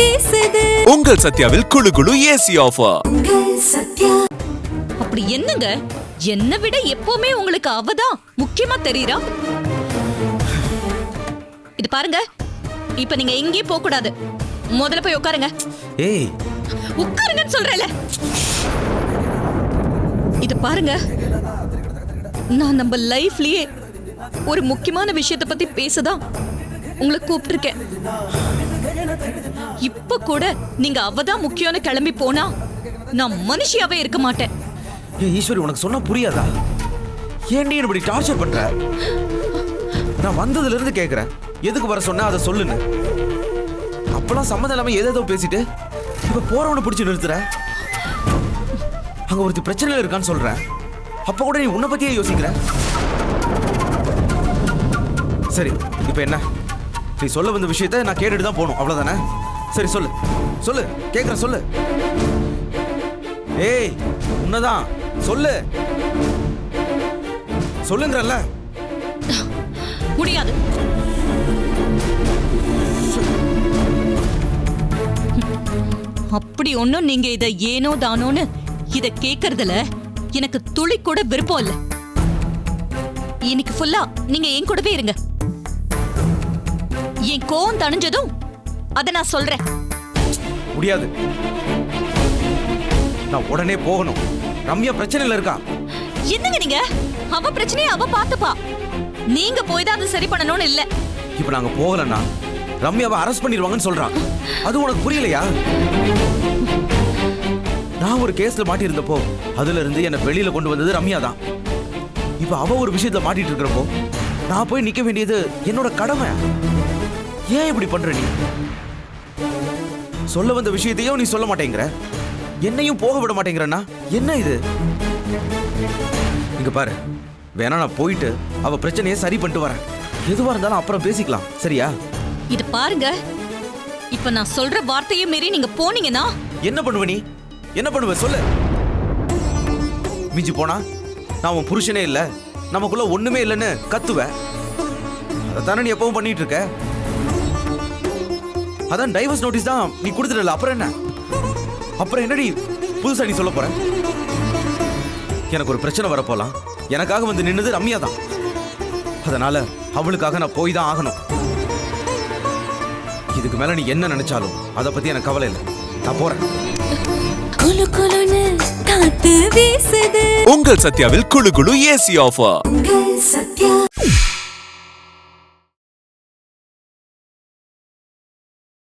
வீசுது. உங்கள் சத்யாவில் குளு குளு ஏசி ஆஃபர். அப்படி என்னங்க, என்ன விட எப்பவுமே உங்களுக்கு அவதான் முக்கியமா தெரியுறா? இது பாருங்க, இப்ப நீங்க எங்கேயும் போக கூடாது. முதல்ல போய் உட்காருங்க. ஏய், உட்காருங்கன்னு சொல்றேன்ல. இது பாருங்க, நான் நம்ம லைஃப்லயே ஒரு முக்கியமான விஷயத்தை பத்தி பேசதான் உங்களை கூப்பிட்டிருக்கேன். இப்ப கூட நீங்க அவதான் முக்கியம்னு கிளம்பி போனா நான் மனுஷியாவே இருக்க மாட்டேன். ஏய் ஈஸ்வரி, உனக்கு சொன்னா புரியாதா? ஏன் நீ இப்படி டார்ச்சர் பண்ற? நான் வந்ததுல இருந்து கேக்குறேன், எதுக்கு வர சொன்ன அதை சொல்லுன்னு. அப்பெல்லாம் சம்மதம் இல்லாம ஏதேதோ பேசிட்டு இப்ப போறவனை பிடிச்சி நிறுத்துற. அங்க ஒருத்தி பிரச்சனையில இருக்கான்னு சொல்றேன், அப்ப கூட நீ உன்னை பத்தியே யோசிக்கிற. சரி, இப்ப என்ன? நீ சொல்ல வந்த விஷயத்த நான் கேட்டுட்டு தான் போகணும், அவ்வளவுதானே? சரி சொல்லு சொல்லு, கேக்குறேன் சொல்லு. ஏய், உன்னதான் சொல்லு சொல்லுங்கறல்ல. முடியாது. அப்படி ஒண்ணும் நீங்க இத ஏனோ தானோன்னு இத கேக்குறதுல எனக்கு துளி கூட விருப்பம் இல்ல. இன்னைக்கு ஃபுல்லா நீங்க என் கூடவே இருங்க. என் கோவம் தணிஞ்சதும் அத நான் சொல்றேன். முடியாது, நான் உடனே போகணும். ரம்யா பிரச்சனையில இருக்கா. என்னங்க நீங்க? அவ பிரச்சனையை அவ பாத்துப்பா, நீங்க போய் தான் அதை சரி பண்ணணும்னு இல்ல. இப்ப நாங்க போகலன்னா ரம்யாவை அரெஸ்ட் பண்ணிடுவாங்கன்னு சொல்றான். அது உனக்கு புரியலையா? நான் ஒரு கேஸ்ல மாட்டி இருந்தப்போ அதுல இருந்து என்ன வெளியில கொண்டு வந்தது ரம்யா தான். இப்ப அவ ஒரு விஷயத்துல மாட்டிட்டு இருக்கிறப்போ நான் போய் நிக்க வேண்டியது என்னோட கடமை. ஏன் இப்படி பண்ற நீ? சொல்ல வந்த விஷயத்தையும் நீ சொல்ல மாட்டேங்கிற, என்னையும் போக விட மாட்டேங்கிறன்னா என்ன இது? இங்க பாரு, வேணா நான் போயிட்டு அவ பிரச்சனையை சரி பண்ணிட்டு வரேன். எதுவா இருந்தாலும் அப்புறம் பேசிக்கலாம், சரியா? இது பாருங்க, இப்ப நான் சொல்ற வார்த்தையை மீறி நீங்க போனீங்கன்னா என்ன பண்ணுவ நீ? என்ன பண்ணுவ சொல்லு. மிஞ்சி போனா நான் உன் புருஷனே இல்ல, நமக்குள்ள ஒண்ணுமே இல்லைன்னு கத்துவ. அதைத்தானே நீ எப்பவும் பண்ணிட்டு இருக்க. அதான் டைவர்ஸ் நோட்டீஸ் தான் நீ கொடுத்துடல. அப்புறம் என்ன? அப்புறம் என்னடி புதுசா நீ சொல்ல போற? எனக்கு ஒரு பிரச்சனை வரப்போலாம். எனக்காக வந்து நின்னது ரம்யா தான். அதனால அவளுக்காக நான் போய் தான் ஆகணும். இதுக்கு மேல நீ என்ன நினைச்சாலும் அதை பத்தி எனக்கு கவலை இல்லை. நான் போறேன். குளு குளுன்னு காத்து வீசுது. உங்கள் சத்யாவில் குளு குளு ஏசி ஆஃபர். சத்யா.